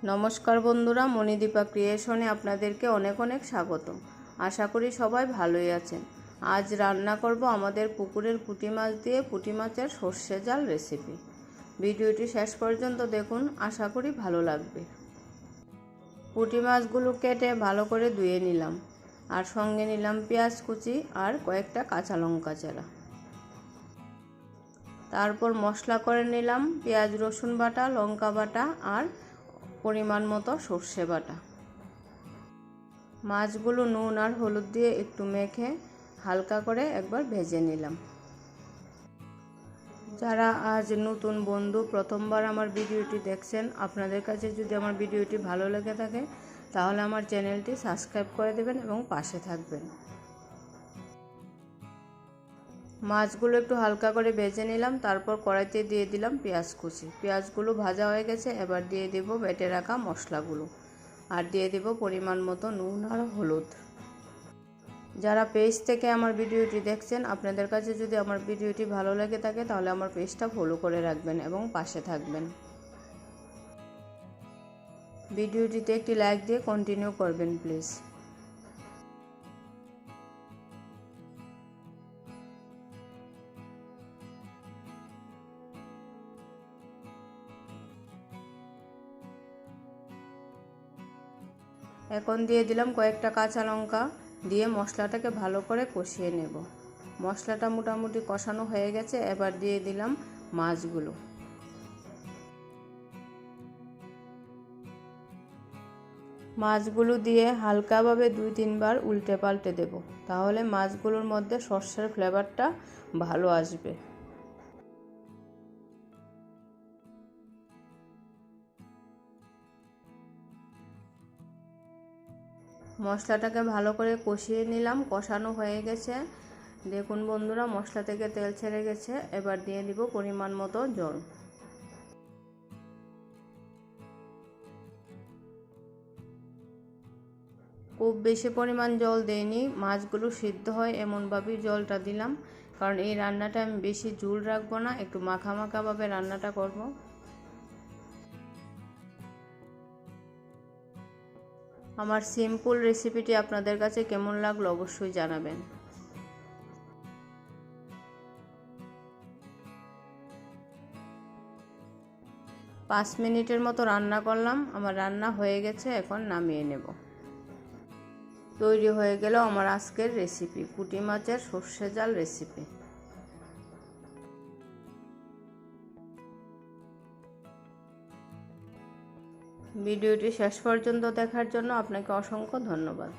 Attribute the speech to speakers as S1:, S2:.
S1: নমস্কার বন্ধুরা, মণিদীপা ক্রিয়েশনে আপনাদেরকে অনেক অনেক স্বাগত। আশা করি সবাই ভালোই আছেন। আজ রান্না করব আমাদের পুকুরের পুঁটি মাছ দিয়ে পুঁটি মাছের সর্ষে জাল রেসিপি। ভিডিওটি শেষ পর্যন্ত দেখুন, আশা করি ভালো লাগবে। পুঁটি মাছগুলো কেটে ভালো করে ধুয়ে নিলাম, আর সঙ্গে নিলাম পেঁয়াজ কুচি আর কয়েকটা কাঁচা লঙ্কা চেরা। তারপর মশলা করে নিলাম পেঁয়াজ রসুন বাটা, লঙ্কা বাটা আর পরিমাণ মতো সর্ষে বাটা। মাছগুলো নুন আর হলুদ দিয়ে একটু মেখে হালকা করে একবার ভেজে নিলাম। যারা আজ নতুন বন্ধু, প্রথমবার আমার ভিডিওটি দেখছেন, আপনাদের কাছে যদি আমার ভিডিওটি ভালো লেগে থাকে তাহলে আমার চ্যানেলটি সাবস্ক্রাইব করে দেবেন এবং পাশে থাকবেন। মাছগুলো একটু হালকা করে ভেজে নিলাম, তারপর কড়াইতে দিয়ে দিলাম পেঁয়াজ কুচি। পেঁয়াজগুলো ভাজা হয়ে গেছে, এবার দিয়ে দেব বেটে রাখা মশলাগুলো আর দিয়ে দেব পরিমাণ মতো নুন আর হলুদ। যারা পেজ থেকে আমার ভিডিওটি দেখছেন, আপনাদের কাছে যদি আমার ভিডিওটি ভালো লেগে থাকে তাহলে আমার পেজটা ফলো করে রাখবেন এবং পাশে থাকবেন। ভিডিওটিতে একটি লাইক দিয়ে কন্টিনিউ করবেন প্লিজ। এখন দিয়ে দিলাম কয়েকটা কাঁচা লঙ্কা, দিয়ে মশলাটাকে ভালো করে কষিয়ে নেব। মশলাটা মোটামুটি কষানো হয়ে গেছে, এবার দিয়ে দিলাম মাছগুলো। মাছগুলো দিয়ে হালকাভাবে 2-3 বার উল্টে পাল্টে দেব, তাহলে মাছগুলোর মধ্যে সর্ষের ফ্লেভারটা ভালো আসবে। মশলাটাকে ভালো করে কষিয়ে নিলাম, কষানো হয়ে গেছে। দেখুন বন্ধুরা, মশলা থেকে তেল ছেড়ে গেছে। এবার দিয়ে দিব পরিমাণ মতো জল। খুব বেশি পরিমাণ জল দেইনি, মাছগুলো সিদ্ধ হয় এমনভাবেই জলটা দিলাম, কারণ এই রান্নাটা আমি বেশি ঝোল রাখবো না, একটু মাখা মাখাভাবে রান্নাটা করব। আমার সিম্পল রেসিপিটি আপনাদের কাছে কেমন লাগলো অবশ্যই জানাবেন। পাঁচ মিনিটের মতো রান্না করলাম, আমার রান্না হয়ে গেছে, এখন নামিয়ে নেব। তৈরি হয়ে গেল আমার আজকের রেসিপি, পুঁটি মাছের সর্ষে জাল রেসিপি। ভিডিওটি শেষ পর্যন্ত দেখার জন্য আপনাকে অসংখ্য ধন্যবাদ।